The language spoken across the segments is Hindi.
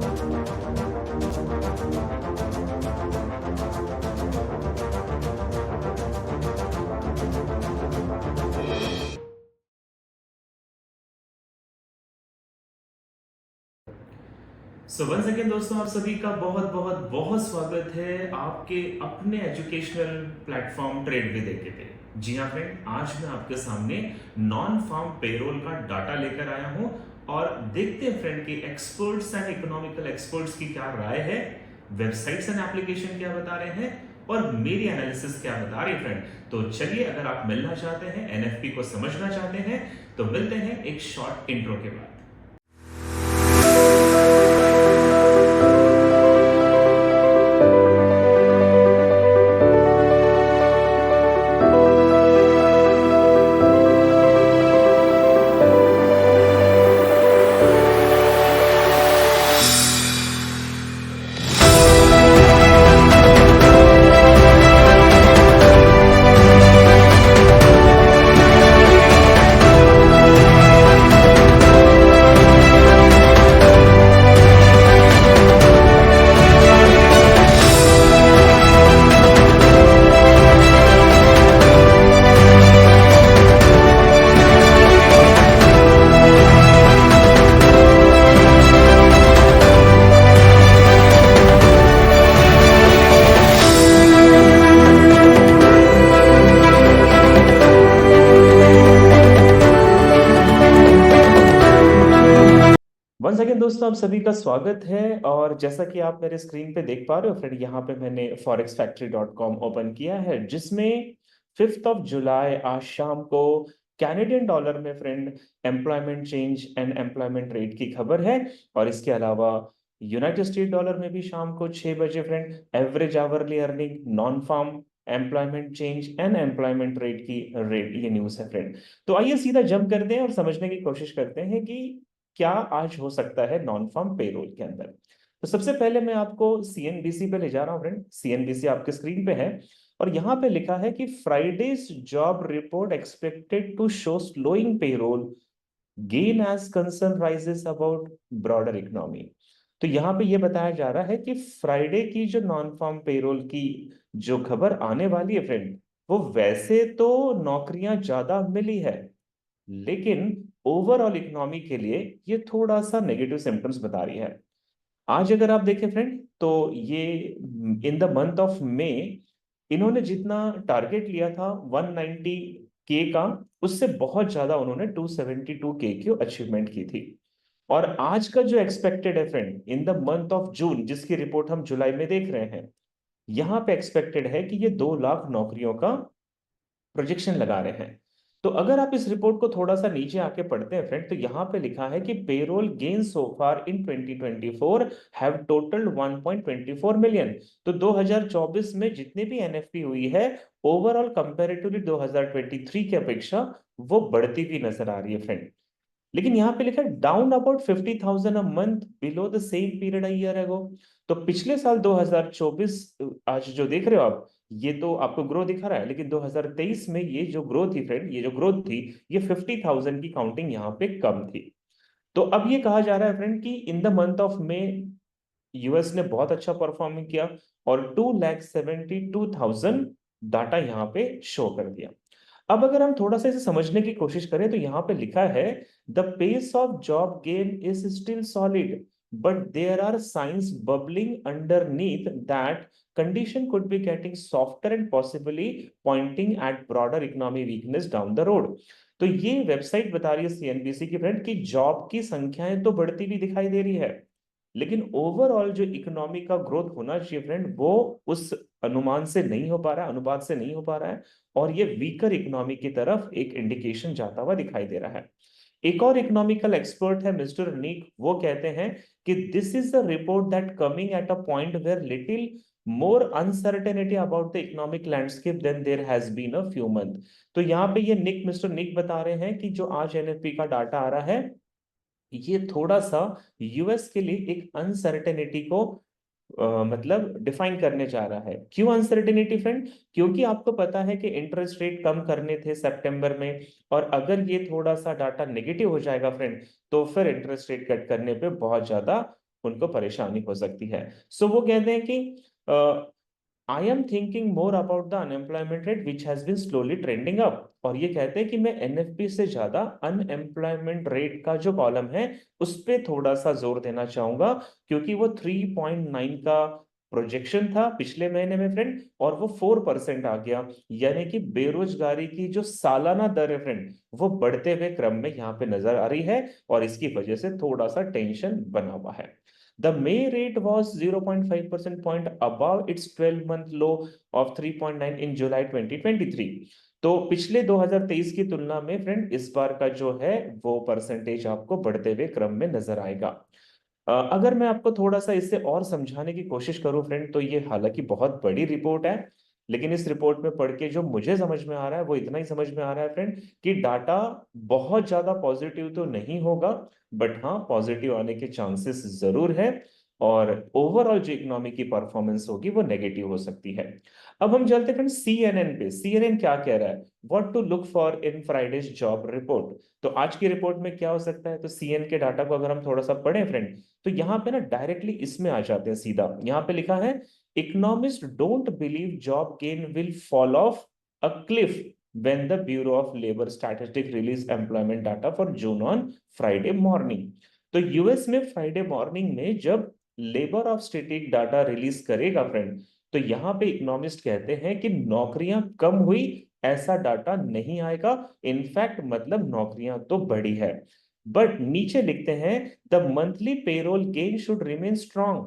सो वंस अगेन दोस्तों, आप सभी का बहुत बहुत बहुत स्वागत है आपके अपने एजुकेशनल प्लेटफॉर्म ट्रेड विद एके पे। जी हाँ फ्रेंड, आज मैं आपके सामने नॉन फार्म पेरोल का डाटा लेकर आया हूं और देखते हैं फ्रेंड कि एक्सपर्ट्स एंड इकोनॉमिकल एक्सपर्ट्स की क्या राय है, वेबसाइट्स एंड एप्लीकेशन क्या बता रहे हैं और मेरी एनालिसिस क्या बता रही है फ्रेंड। तो चलिए, अगर आप मिलना चाहते हैं, एनएफपी को समझना चाहते हैं, तो मिलते हैं एक शॉर्ट इंट्रो के बाद। वंस अगेन दोस्तों, आप सभी का स्वागत है। और जैसा कि आप मेरे स्क्रीन पे देख पा रहे हो फ्रेंड, यहाँ पे मैंने forexfactory.com ओपन किया है, जिसमें 5 जुलाई आज शाम को कैनेडियन डॉलर में friend employment change and employment rate की खबर है। और इसके अलावा यूनाइटेड स्टेट डॉलर में भी शाम को 6 बजे friend average hourly earning, non farm employment change and employment rate की रेट, ये न्यूज है फ्रेंड। तो आइए सीधा जंप करते हैं और समझने की कोशिश करते हैं कि क्या आज हो सकता है नॉन फार्म पेरोल के अंदर। तो सबसे पहले मैं आपको सीएनबीसी पे ले जा रहा हूं फ्रेंड। सीएनबीसी आपके स्क्रीन पे है और यहां पे लिखा है कि Friday's job report expected to show slowing payroll gain as concern rises about broader economy. तो यहाँ पे ये बताया जा रहा है कि फ्राइडे की जो नॉन फार्म पेरोल की जो खबर आने वाली है फ्रेंड, वो वैसे तो नौकरियां ज्यादा मिली है, लेकिन ओवरऑल इकोनॉमी के लिए ये थोड़ा सा नेगेटिव सिम्टम्स बता रही है। आज अगर आप देखें फ्रेंड, तो ये in the month of May इन्होंने जितना टारगेट लिया था 190 के का, उससे बहुत ज्यादा उन्होंने 272 के की अचीवमेंट की थी। और आज का जो एक्सपेक्टेड है friend in the month of June, जिसकी रिपोर्ट हम जुलाई में देख रहे हैं, यहां पे एक्सपेक्टेड है कि ये 2 लाख नौकरियों का प्रोजेक्शन लगा रहे हैं। तो अगर आप इस रिपोर्ट को थोड़ा सा नीचे आके पढ़ते हैं फ्रेंड, तो यहाँ पे लिखा है कि payroll gain so far in 2024 have total 1.24 million. तो 2024 में जितनी भी एनएफपी हुई है, ओवरऑल कंपैरेटिवली 2023 की अपेक्षा वो बढ़ती हुई नजर आ रही है फ्रेंड। लेकिन यहाँ पे लिखा है down about 50,000 a month below the same period a year ago. तो पिछले साल 2024 आज जो देख रहे हो आप, ये तो आपको ग्रोथ दिखा रहा है, लेकिन 2023 में ये जो ग्रोथ थी फ्रेंड, ये जो ग्रोथ थी, ये 50,000 की काउंटिंग यहाँ पे कम थी। तो अब ये कहा जा रहा है फ्रेंड कि इन the month of May US ने बहुत अच्छा परफॉर्म किया और 2,72,000 डाटा यहाँ पे शो कर दिया। अब अगर हम थोड़ा सा इसे समझने की कोशिश करें, तो यहाँ पे लिखा है the pace of job gain is still solid but there are signs bubbling underneath that condition could be getting softer and possibly pointing at broader economy weakness down the road. तो ये वेबसाइट बता रही है सीएनबीसी की फ्रेंड कि जॉब की संख्याएं तो बढ़ती हुई दिखाई दे रही है, लेकिन ओवरऑल जो इकोनॉमी का ग्रोथ होना चाहिए फ्रेंड, वो उस अनुमान से नहीं हो पा रहा है, अनुपात से नहीं हो पा रहा है। और ये वीकर इकोनॉमी की तरफ एक इंडिकेशन जाता हुआ दिखाई दे रहा है। एक और इकोनॉमिकल एक्सपर्ट है मिस्टर निक, वो कहते हैं कि this is the report that coming at a point where little more uncertainty about the economic landscape then there has been a few month. तो यहाँ पे ये मिस्टर निक बता रहे हैं कि जो आज एनएफपी का डाटा आ रहा है, ये थोड़ा सा यूएस के लिए एक अनसर्टेनिटी को मतलब डिफाइन करने जा रहा है। क्यों अनसर्टेनिटी फ्रेंड? क्योंकि आपको पता है कि इंटरेस्ट रेट कम करने थे सितंबर में, और अगर ये थोड़ा सा डाटा नेगेटिव हो जाएगा फ्रेंड, तो फिर इंटरेस्ट रेट कट करने पे बहुत ज्यादा उनको परेशानी हो सकती है। सो वो कहते हैं कि I am thinking more about the unemployment rate which has been slowly trending up. और ये कहते हैं कि मैं एनएफपी से ज्यादा अनएम्प्लॉयमेंट रेट का जो कॉलम है उस पे थोड़ा सा जोर देना चाहूंगा, क्योंकि वो 3.9 का प्रोजेक्शन था पिछले महीने में फ्रेंड, और वो 4% आ गया। यानी कि बेरोजगारी की जो सालाना दर है फ्रेंड, वो बढ़ते हुए क्रम में यहाँ पे नजर आ रही है, और इसकी वजह से थोड़ा सा टेंशन बना हुआ है। The May rate was 0.5 percent point above its 12-month low of 3.9 in July 2023। तो पिछले 2023 की तुलना में फ्रेंड इस बार का जो है वो परसेंटेज आपको बढ़ते हुए क्रम में नजर आएगा। अगर मैं आपको थोड़ा सा इसे और समझाने की कोशिश करूं फ्रेंड, तो ये हालांकि बहुत बड़ी रिपोर्ट है, लेकिन इस रिपोर्ट में पढ़ के जो मुझे समझ में आ रहा है वो इतना ही समझ में आ रहा है फ्रेंड, कि डाटा बहुत ज्यादा पॉजिटिव तो नहीं होगा, बट हाँ पॉजिटिव आने के चांसेस जरूर है, और ओवरऑल जो इकोनॉमी की परफॉर्मेंस होगी वो नेगेटिव हो सकती है। अब हम चलते फ्रेंड सीएनएन पे। सीएनएन क्या कह रहा है, what to look for in Friday's job report. तो आज की रिपोर्ट में क्या हो सकता है, तो सीएन के डाटा को अगर हम थोड़ा सा पढ़ें फ्रेंड, तो यहाँ पे ना डायरेक्टली इसमें आ जाते हैं सीधा। यहाँ पे लिखा है, economist don't believe job gain will fall of a cliff when the Bureau of Labor Statistics release employment data for June on Friday morning। तो यूएस में फ्राइडे मॉर्निंग में जब labour of static data release करेगा फ्रेंड, तो यहाँ पे इकोनॉमिस्ट कहते हैं कि नौकरियां कम हुई ऐसा डाटा नहीं आएगा, इनफैक्ट मतलब नौकरियां तो बढ़ी है। बट नीचे लिखते हैं, the monthly payroll gain should remain strong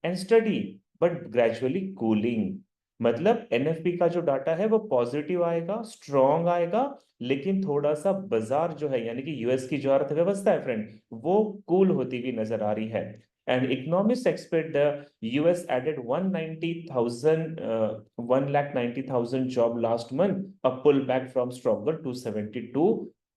and study but gradually cooling. मतलब एनएफपी का जो डाटा है वो पॉजिटिव आएगा, स्ट्रांग आएगा, लेकिन थोड़ा सा बाजार जो है यानी कि यूएस की जो अर्थव्यवस्था है फ्रेंड, वो कूल होती हुई नजर आ रही है। And economist expect the US added 190,000 1,90,000 job last month, a pull back from stronger 272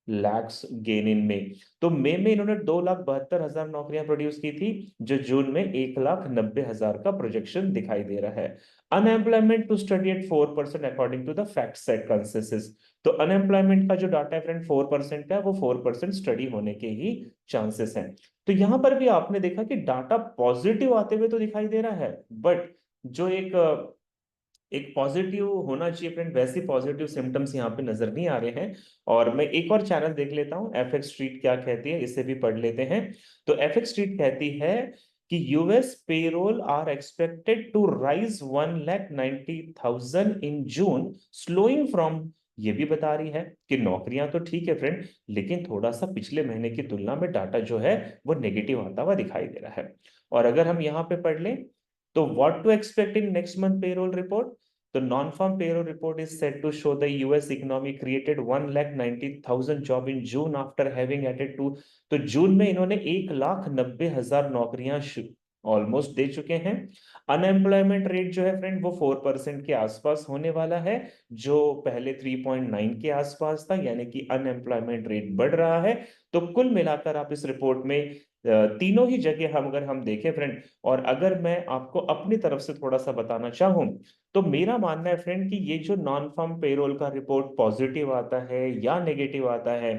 lakhs gain in May. तो मई में इन्होंने 2,72,000 नौकरियां प्रोड्यूस की थी, जो जून में 1,90,000 का प्रोजेक्शन दिखाई दे रहा है। Unemployment to steady at 4% according to the FactSet consensus. तो अनएम्प्लॉयमेंट का जो डाटा है फ्रेंड 4% का है, वो 4% स्टडी होने के ही चांसेस हैं। तो यहां पर भी आपने देखा कि डाटा पॉजिटिव आते हुए तो दिखाई दे रहा है, बट जो एक पॉजिटिव होना चाहिए फ्रेंड, वैसे पॉजिटिव सिम्टम्स यहाँ पे नजर नहीं आ रहे हैं। और मैं एक और चैनल देख लेता हूँ, एफएक्स स्ट्रीट क्या कहती है, इसे भी पढ़ लेते हैं। तो एफएक्स स्ट्रीट कहती है कि US payroll are expected to rise 1,90,000 in June, slowing from. ये भी बता रही है कि नौकरियां तो ठीक है फ्रेंड, लेकिन थोड़ा सा पिछले महीने की तुलना में डाटा जो है वो नेगेटिव आता हुआ दिखाई दे रहा है। और अगर हम यहाँ पे पढ़ लें, तो what to expect in next month payroll report. The non-farm payroll report is said to show the US economy created 1,90,000 job in June after having added to। तो जून में इन्होंने 1,90,000 नौकरियां ऑलमोस्ट दे चुके हैं। अनएम्प्लॉयमेंट रेट जो है फ्रेंड वो 4% के आसपास होने वाला है, जो पहले 3.9 के आसपास था, यानी कि अनएम्प्लॉयमेंट रेट बढ़ रहा है। तो कुल मिलाकर आप इस रिपोर्ट में तीनों ही जगह हम अगर हम देखें फ्रेंड, और अगर मैं आपको अपनी तरफ से थोड़ा सा बताना चाहूं, तो मेरा मानना है फ्रेंड कि ये जो नॉन फार्म पेरोल का रिपोर्ट पॉजिटिव आता है या नेगेटिव आता है,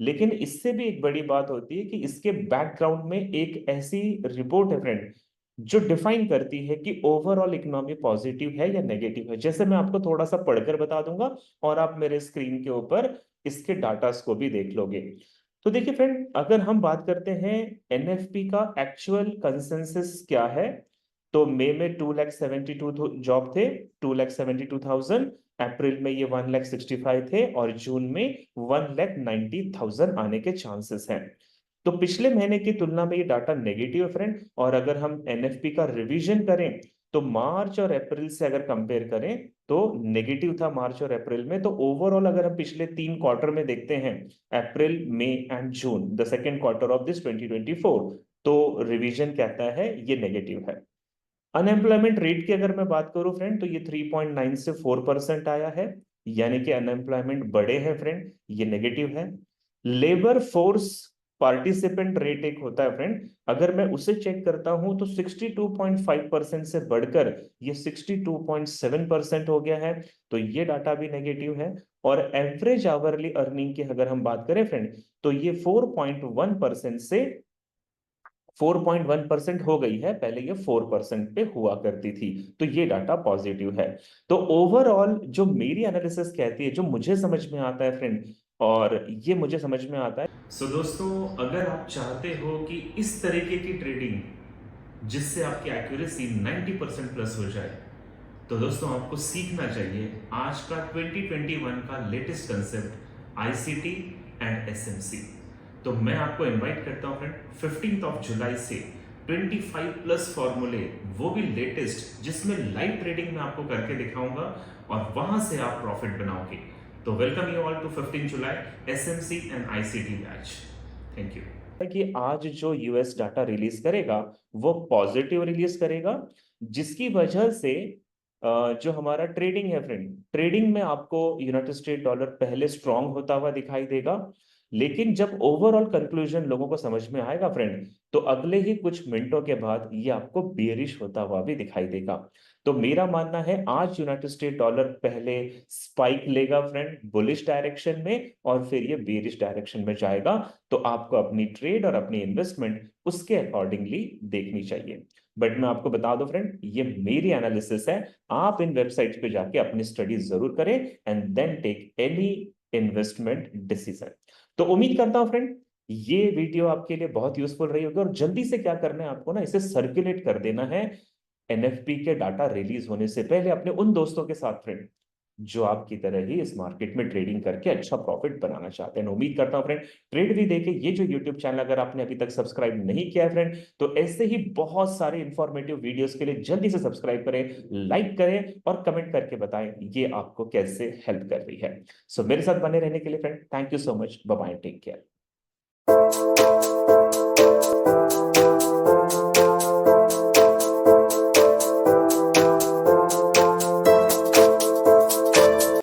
लेकिन इससे भी एक बड़ी बात होती है कि इसके बैकग्राउंड में एक ऐसी रिपोर्ट है फ्रेंड जो डिफाइन करती है कि ओवरऑल इकोनॉमी पॉजिटिव है या नेगेटिव है। जैसे मैं आपको थोड़ा सा पढ़कर बता दूंगा, और आप मेरे स्क्रीन के ऊपर इसके डाटास को भी देख लोगे। तो देखिए फ्रेंड, अगर हम बात करते हैं एनएफपी का एक्चुअल कंसेंसस क्या है, तो मई में 2,72,000 जॉब थे, 2,72,000। अप्रैल में ये 1,65,000 थे, और जून में 1,90,000 आने के चांसेस हैं। तो पिछले महीने की तुलना में ये डाटा नेगेटिव है फ्रेंड। और अगर हम एनएफपी का रिवीजन करें, तो मार्च और अप्रैल से अगर कंपेयर करें तो नेगेटिव था मार्च और अप्रैल में। तो ओवरऑल अगर हम पिछले 3 क्वार्टर में देखते हैं, अप्रैल मई and June, the second quarter of this 2024, तो रिवीजन कहता है ये नेगेटिव है। अनएम्प्लॉयमेंट रेट की अगर मैं बात करूं फ्रेंड, तो ये 3.9 से 4% आया है, यानी कि अनएम्प्लॉयमेंट बढ़े हैं फ्रेंड, ये नेगेटिव है। लेबर फोर्स पार्टिसिपेंट रेट एक होता है फ्रेंड, अगर मैं उसे चेक करता हूं तो 62.5% से बढ़कर ये 62.7% हो गया है, तो ये डाटा भी नेगेटिव है। और एवरेज आवरली अर्निंग की अगर हम बात करें फ्रेंड, तो ये 4.1% से 4.1% हो गई है, पहले ये 4% पे हुआ करती थी। तो ये डाटा पॉजिटिव है। तो ओवरऑल जो मेरी एनालिसिस कहती है, जो मुझे समझ में आता है फ्रेंड, और ये मुझे समझ में आता है। सो दोस्तों, अगर आप चाहते हो कि इस तरीके की ट्रेडिंग जिससे आपकी एक्यूरेसी 90% प्लस हो जाए, तो दोस्तों आपको सीखना चाहिए आज का 2021 का latest concept ICT and SMC. तो मैं आपको इनवाइट करता हूं फ्रेंड 15 जुलाई से 25 प्लस फॉर्मूले, वो भी लेटेस्ट, जिसमें लाइव ट्रेडिंग में आपको करके दिखाऊंगा और वहां से आप प्रॉफिट बनाओगे। तो welcome you all to 15 July SMC and ICT batch. Thank you. कि आज जो यूएस डाटा रिलीज करेगा वो पॉजिटिव रिलीज करेगा, जिसकी वजह से जो हमारा ट्रेडिंग है फ्रेंड, ट्रेडिंग में आपको यूनाइटेड स्टेट डॉलर पहले स्ट्रांग होता हुआ दिखाई देगा। लेकिन जब ओवरऑल कंक्लूजन लोगों को समझ में आएगा फ्रेंड, तो अगले ही कुछ मिनटों के बाद ये आपको बेरिश होता हुआ भी दिखाई देगा। तो मेरा मानना है आज यूनाइटेड स्टेट डॉलर पहले स्पाइक लेगा फ्रेंड बुलिश डायरेक्शन में, और फिर ये बेरिश डायरेक्शन में जाएगा। तो आपको अपनी ट्रेड और अपनी इन्वेस्टमेंट उसके अकॉर्डिंगली देखनी चाहिए। बट मैं आपको बता दूं फ्रेंड, ये मेरी एनालिसिस है। आप इन वेबसाइट्स पे जाके अपनी स्टडी जरूर करें and then take any investment decision. तो उम्मीद करता हूं फ्रेंड ये वीडियो आपके लिए बहुत यूजफुल रही होगी, और जल्दी से क्या करना है आपको ना, इसे सर्कुलेट कर देना है एनएफपी के डाटा रिलीज होने से पहले अपने उन दोस्तों के साथ फ्रेंड, जो आपकी तरह ही इस मार्केट में ट्रेडिंग करके अच्छा प्रॉफिट बनाना चाहते हैं। उम्मीद करता हूं फ्रेंड ट्रेड भी देखे ये जो यूट्यूब चैनल अगर आपने अभी तक सब्सक्राइब नहीं किया है फ्रेंड, तो ऐसे ही बहुत सारे इंफॉर्मेटिव वीडियोस के लिए जल्दी से सब्सक्राइब करें, लाइक करें और कमेंट करके बताएं ये आपको कैसे हेल्प कर रही है। सो मेरे साथ बने रहने के लिए friend thank you so much. Bye bye, take care.